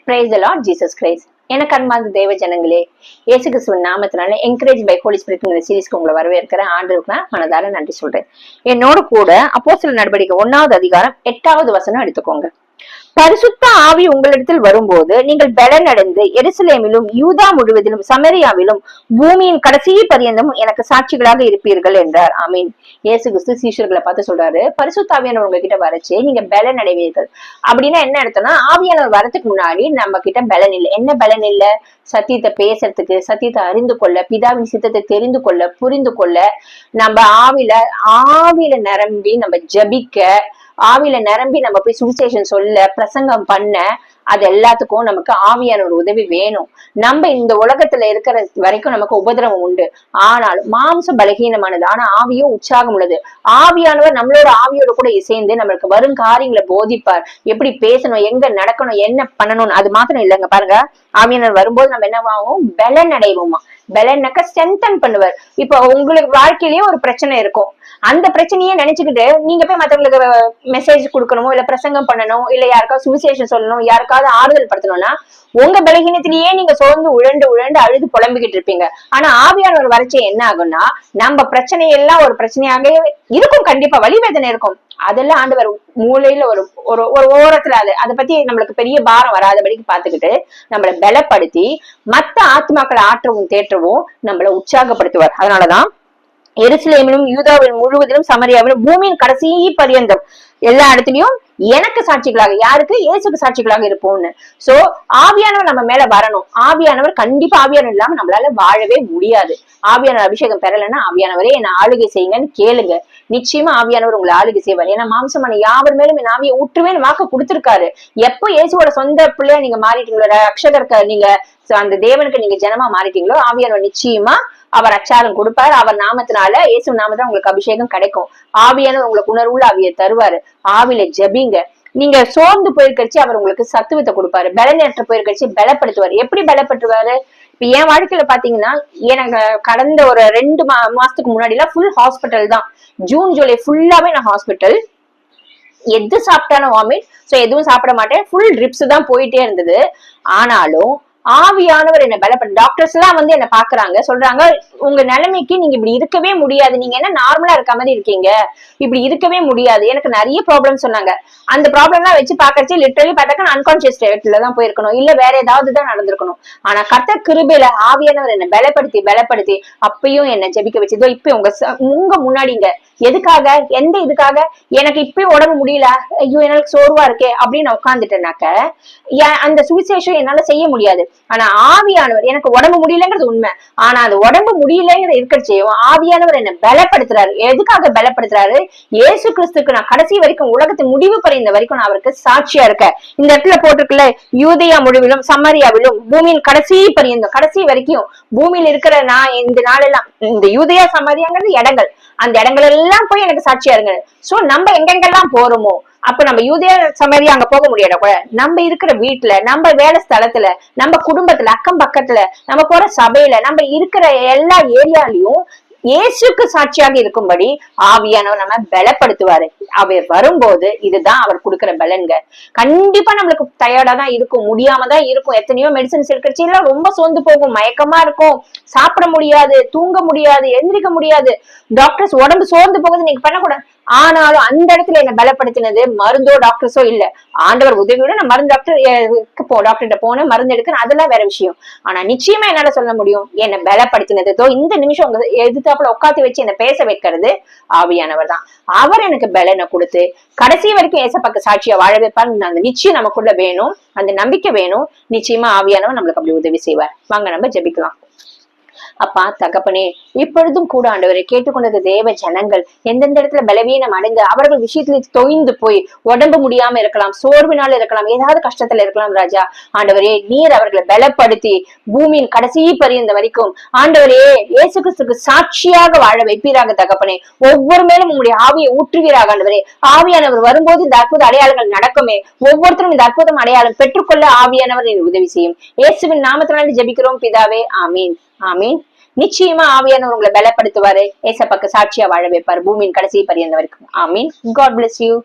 Praise the Lord Jesus Christ. எனக்கு அன்பார்ந்த தேவ ஜனங்களே, இயேசு கிறிஸ்துவின் நாமத்தினால என்கரேஜ் பை ஹோலி ஸ்பிரிட் இந்த சீரிஸ்க்கு உங்களை வரவேற்கிறேன். ஆண்டவருக்கு நான் மனதார நன்றி சொல்றேன். என்னோட கூட அப்போஸ்தலர் நடவடிக்கை 1வது அதிகாரம் 8வது வசனம் எடுத்துக்கோங்க. பரிசுத்த ஆவி உங்களிடத்தில் வரும்போது நீங்கள் பலனடைந்து எருசலேமிலும் யூதா முழுவதிலும் சமரியாவிலும் பூமியின் கடைசி பரியந்தம் எனக்கு சாட்சிகளாக இருப்பீர்கள் என்றார். ஆமீன். இயேசு கிறிஸ்து சீஷர்களை பார்த்து சொல்றாரு, பரிசுத்த ஆவியானவர் உங்ககிட்ட வரச்சு நீங்க பலன் அடைவீர்கள். அப்படின்னா என்ன அர்த்தம்னா, ஆவியானவர் வரத்துக்கு முன்னாடி நம்ம கிட்ட பலன் இல்லை. என்ன பலன் இல்ல? சத்தியத்தை பேசுறதுக்கு, சத்தியத்தை அறிந்து கொள்ள, பிதாவின் சித்தத்தை தெரிந்து கொள்ள, புரிந்து கொள்ள, நம்ம ஆவியில நிரம்பி நம்ம ஜபிக்க, ஆவியில நிரம்பி நம்ம போய் சுவிசேஷன் சொல்ல, பிரசங்கம் பண்ண, அது எல்லாத்துக்கும் நமக்கு ஆவியான ஒரு உதவி வேணும். நம்ம இந்த உலகத்துல இருக்கிற வரைக்கும் நமக்கு உபதிரவம் உண்டு. ஆனால் மாம்சம் பலகீனமானது, ஆனா ஆவியும் உற்சாகம் உள்ளது. ஆவியானவர் நம்மளோட ஆவியோட கூட இசைந்து நம்மளுக்கு வரும் காரியங்களை போதிப்பார். எப்படி பேசணும், எங்க நடக்கணும், என்ன பண்ணணும். அது மாத்திரம் இல்லைங்க, பாருங்க, ஆவியானவர் வரும்போது நம்ம என்னவாகும்? பலன் அடைவோமா. பலன்னாக்க ஸ்ட்ரென்தன் பண்ணுவார். இப்ப உங்களுக்கு வாழ்க்கையிலேயே ஒரு பிரச்சனை இருக்கும். அந்த பிரச்சனையே நினைச்சுக்கிட்டு நீங்க போய் மத்தவங்களுக்கு மெசேஜ் கொடுக்கணுமோ, இல்ல பிரசங்கம் பண்ணணும், இல்ல யாருக்காவது சுவிசேஷம் சொல்லணும், யாருக்காவது ஆறுதல் படுத்தணும்னா உங்க பலகீனத்திலேயே நீங்க சோர்ந்து உழண்டு அழுது புலம்பிக்கிட்டு இருப்பீங்க. ஆனா ஆவியானவர் வறட்சி என்ன ஆகும்னா, நம்ம பிரச்சனையெல்லாம் ஒரு பிரச்சனையாகவே இருக்கும். கண்டிப்பா வலிவேதனை இருக்கும். அதெல்லாம் ஆண்டவர் மூலையில ஒரு ஒரு ஓரத்துல அதை பத்தி நம்மளுக்கு பெரிய பாரம் வராதபடிக்கு பாத்துக்கிட்டு நம்மளை பலப்படுத்தி மத்த ஆத்மாக்களை ஆற்றவும் தேற்றவும் நம்மளை உற்சாகப்படுத்துவார். அதனாலதான் எருசலேமிலும் யூதாவிலும் முழுவதிலும் சமரியாவிலும் பூமியின் கடைசி பரியந்தம் எல்லா இடத்துலயும் எனக்கு சாட்சிகளாக, யாருக்கு? இயேசுக்கு சாட்சிகளாக இருப்போம்னு. சோ ஆவியானவர் நம்ம மேல வரணும். ஆவியானவர் கண்டிப்பா, ஆவியானவர் இல்லாம நம்மளால வாழவே முடியாது. ஆவியானவர் அபிஷேகம் பெறலைன்னா, ஆவியானவரே என்ன ஆளுகை செய்யுங்கன்னு கேளுங்க. நிச்சயமா ஆவியானவர் உங்களை ஆளுகை செய்வார். ஏன்னா மாம்சமான யாவர் மேலும் என் ஆவியை ஊற்றுவேன்னு வாக்கு கொடுத்திருக்காரு. எப்போ இயேசுவோட சொந்த பிள்ளையா நீங்க மாறிட்டீங்களோ, ரட்சகருக்கு நீங்க அந்த தேவனுக்கு நீங்க ஜனமா மாறிட்டீங்களோ, ஆவியானவர் நிச்சயமா அவர் அச்சாரம் கொடுப்பாரு. அவர் நாமத்தினால, இயேசு நாமத்தினால உங்களுக்கு அபிஷேகம் கிடைக்கும். ஆவியானவர் உங்களுக்கு உணர்வுள்ள ஆவியை தருவாரு. ஆவியில ஜபிங்க. நீங்க சோர்ந்து போயிருக்கச்சு அவர் உங்களுக்கு சத்துவத்தை கொடுப்பாரு. பலனேற்ற போயிருக்கச்சு பலப்படுத்துவாரு. எப்படி பலப்படுத்துவாரு? இப்ப என் வாழ்க்கையில பாத்தீங்கன்னா, எனக்கு கடந்த ஒரு 2 மாசத்துக்கு முன்னாடி எல்லாம் ஃபுல் ஹாஸ்பிட்டல் தான். ஜூன் ஜூலை ஃபுல்லாவே நான் ஹாஸ்பிட்டல். எது சாப்பிட்டாலும் வாமிட். சோ எதுவும் சாப்பிட மாட்டேன். ஃபுல் ட்ரிப்ஸ் தான் போயிட்டே இருந்தது. ஆனாலும் ஆவியானவர் என்ன பலப்பட, டாக்டர்ஸ் எல்லாம் வந்து என்ன பாக்குறாங்க, சொல்றாங்க, உங்க நிலைமைக்கு நீங்க இப்படி இருக்கவே முடியாது. நீங்க என்ன நார்மலா இருக்க மாதிரி இருக்கீங்க, இப்படி இருக்கவே முடியாது. எனக்கு நிறைய ப்ராப்ளம் சொன்னாங்க. அந்த ப்ராப்ளம் எல்லாம் வச்சு பாக்கறச்சு லிட்டரலி பார்த்தாக்க அன்கான்சியஸ் ஸ்டேட்ல தான் போயிருக்கணும், இல்ல வேற ஏதாவது தான் நடந்திருக்கணும். ஆனா கர்த்தர் கிருபையில ஆவியானவர் என்ன பலப்படுத்தி அப்பயும் என்ன ஜெபிக்க வச்சதோ இப்ப உங்க முன்னாடிங்க. எதுக்காக? எந்த இதுக்காக? எனக்கு இப்பயும் உடம்பு முடியல, ஐயோ எனக்கு சோர்வா இருக்கே அப்படின்னு உட்காந்துட்டேனாக்க அந்த சுவிசேஷம் என்னால செய்ய முடியாது. ஆனா ஆவியானவர், எனக்கு உடம்பு முடியலங்கிறது உண்மை, ஆனா அது உடம்பு முடியலங்கிற இருக்கச்சையும் ஆவியானவர் என்ன பலப்படுத்துறாரு. எதுக்காக பலப்படுத்துறாரு? இயேசு கிறிஸ்துக்கு நான் கடைசி வரைக்கும், உலகத்தின் முடிவு பறிந்த வரைக்கும் நான் அவருக்கு சாட்சியா இருக்கேன். இந்த இடத்துல போட்டிருக்குல்ல, யூதேயா முழுவிலும் சமரியாவிலும் பூமியின் கடைசி பரியந்தம், கடைசி வரைக்கும் பூமியில இருக்கிற நான் இந்த நாளெல்லாம், இந்த யூதேயா சமரியாங்கிறது இடங்கள், அந்த இடங்கள் எல்லாம் போய் எனக்கு சாட்சியா இருங்க. சோ நம்ம எங்கெங்கெல்லாம் போறோமோ, அப்ப நம்ம யூதேயா சமரியா அங்க போக முடியாத கூட நம்ம இருக்கிற வீட்டுல, நம்ம வேலை ஸ்தலத்துல, நம்ம குடும்பத்துல, அக்கம் பக்கத்துல, நம்ம போற சபையில, நம்ம இருக்கிற எல்லா ஏரியாலையும் இயேசுக்கு சாட்சியாக இருக்கும்படி ஆவியானவர் நம்ம பலப்படுத்துவாரு. அவர் வரும்போது இதுதான் அவர் கொடுக்கிற பலன்க. கண்டிப்பா நம்மளுக்கு டயர்டா தான் இருக்கும், முடியாம தான் இருக்கும். எத்தனையோ மெடிசன்ஸ் இருக்கிறச்சு எல்லாம் ரொம்ப சோர்ந்து போகும், மயக்கமா இருக்கும், சாப்பிட முடியாது, தூங்க முடியாது, எழுந்திரிக்க முடியாது. டாக்டர்ஸ் உடம்பு சோர்ந்து போகுது, நீங்க பண்ணக்கூடாது. ஆனாலும் அந்த இடத்துல என்ன பலப்படுத்தினது மருந்தோ டாக்டர்ஸோ இல்ல, ஆண்டவர் உதவியோட நான் மருந்து டாக்டர்கிட்ட போனேன், மருந்து எடுக்கிறேன், அதெல்லாம் வேற விஷயம். ஆனா நிச்சயமா என்னால சொல்ல முடியும், என்ன பலப்படுத்தினது இந்த நிமிஷம் உங்க எதிர்த்தாப்புல உட்காந்து வச்சு என்ன பேச வைக்கிறது ஆவியானவர் தான். அவர் எனக்கு பலனை கொடுத்து கடைசி வரைக்கும் ஏசப்பாக்கு சாட்சியா வாழ வைப்பார். அந்த நிச்சயம் நமக்குள்ள வேணும், அந்த நம்பிக்கை வேணும். நிச்சயமா ஆவியானவர் நம்மளுக்கு அப்படி உதவி செய்வார். வாங்க நம்ம ஜெபிக்கலாம். அப்பா தகப்பனே, இப்பொழுதும் கூட ஆண்டவரை கேட்டுக்கொண்டது தேவ ஜனங்கள் எந்தெந்த இடத்துல பலவீனம் அடைந்து அவர்கள் விஷயத்துல தொய்ந்து போய் உடம்பு முடியாம இருக்கலாம், சோர்வினால இருக்கலாம், ஏதாவது கஷ்டத்துல இருக்கலாம். ராஜா ஆண்டவரே, நீர் அவர்களை பலப்படுத்தி பூமியின் கடைசி பரியந்த வரைக்கும் ஆண்டவரே இயேசு கிறிஸ்துக்கு சாட்சியாக வாழ வைப்பீராக தகப்பனே. ஒவ்வொரு மேலும் உங்களுடைய ஆவியை ஊற்றுவீராக ஆண்டவரே. ஆவியானவர் வரும்போது இந்த அற்புத அடையாளங்கள் நடக்குமே. ஒவ்வொருத்தரும் இந்த அற்புதம் அடையாளம் பெற்றுக்கொள்ள ஆவியானவர் உதவி செய்யும். இயேசுவின் நாமத்தினால ஜெபிக்கிறோம் பிதாவே, ஆமீன் ஆமீன். நிச்சயமா ஆவியானவர் உங்களை பலப்படுத்துவாரு. ஏசப்பாக்கு சாட்சியா வாழ வைப்பார் பூமியின் கடைசி பரியந்த வரைக்கும். ஆமீன். God bless you.